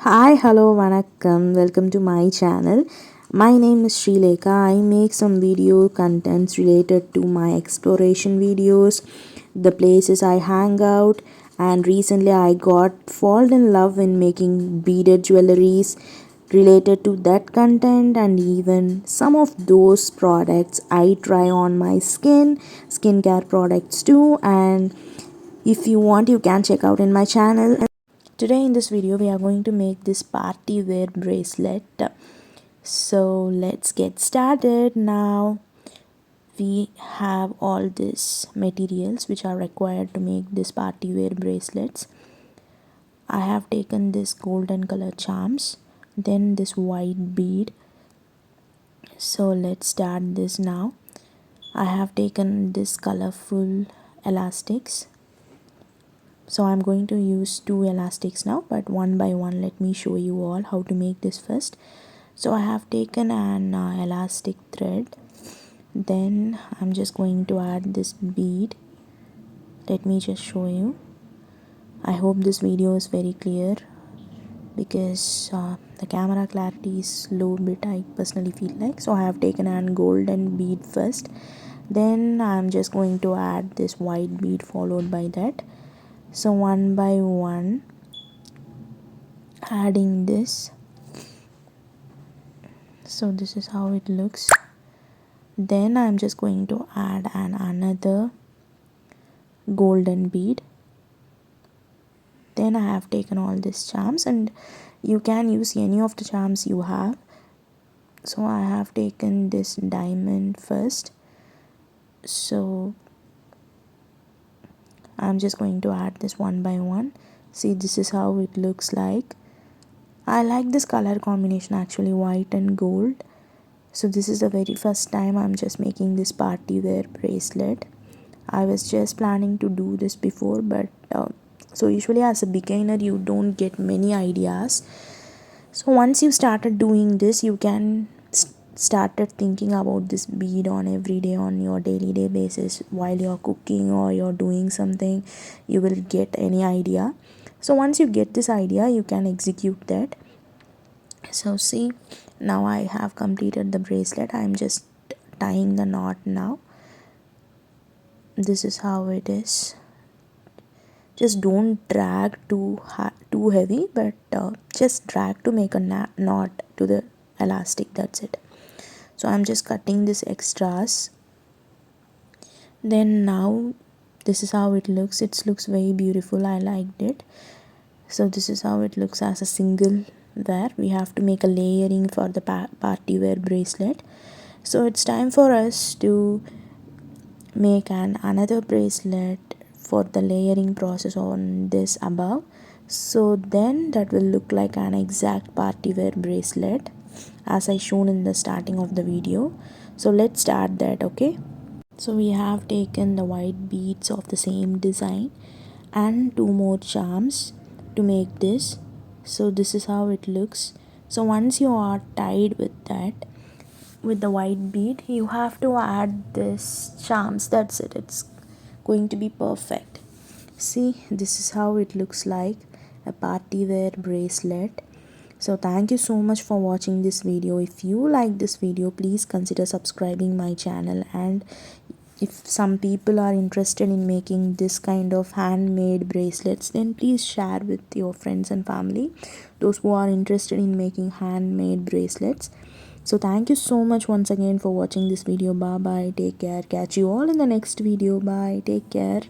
Hi, hello, vanakkam. Welcome to my channel. My name is Srileka. I make some video contents related to my exploration videos, the places I hang out, and recently I got fall in love in making beaded jewelries related to that content, and even some of those products I try on my skincare products too. And if you want, you can check out in my channel. Today in this video we are going to make this party wear bracelet. So let's get started. Now we have all these materials which are required to make this party wear bracelets. I have taken this golden color charms, then this white bead. So let's start this now. I have taken this colorful elastics. So I'm going to use two elastics now, but one by one let me show you all how to make this first. So I have taken an elastic thread, then I'm just going to add this bead. Let me just show you. I hope this video is very clear because the camera clarity is low bit, I personally feel like. So I have taken an golden bead first, then I'm just going to add this white bead followed by that. So one by one adding this. So this is how it looks. Then I'm just going to add another golden bead. Then I have taken all these charms, and you can use any of the charms you have. So I have taken this diamond first. So I'm just going to add this one by one. See, this is how it looks like. I like this color combination actually, white and gold. So this is the very first time I'm just making this party wear bracelet. I was just planning to do this before, but so usually as a beginner you don't get many ideas. So once you started doing this, you can started thinking about this bead on every day, on your daily day basis, while you're cooking or you're doing something, you will get any idea. So once you get this idea, you can execute that. So see, now I have completed the bracelet. I'm just tying the knot now. This is how it is. Just don't drag too heavy, but just drag to make a knot to the elastic. That's it. So I'm just cutting this extras. Then now this is how it looks. It looks very beautiful. I liked it. So this is how it looks as a single wear. We have to make a layering for the party wear bracelet. So it's time for us to make another bracelet for the layering process on this above. So then that will look like an exact party wear bracelet as I shown in the starting of the video. So let's start that. Okay, so we have taken the white beads of the same design and two more charms to make this. So this is how it looks. So once you are tied with that, with the white bead, you have to add this charms. That's it. It's going to be perfect. See, this is how it looks like, a party wear bracelet. So thank you so much for watching this video. If you like this video, please consider subscribing my channel, and if some people are interested in making this kind of handmade bracelets, then please share with your friends and family, those who are interested in making handmade bracelets. So thank you so much once again for watching this video. Bye bye, take care, catch you all in the next video. Bye, take care.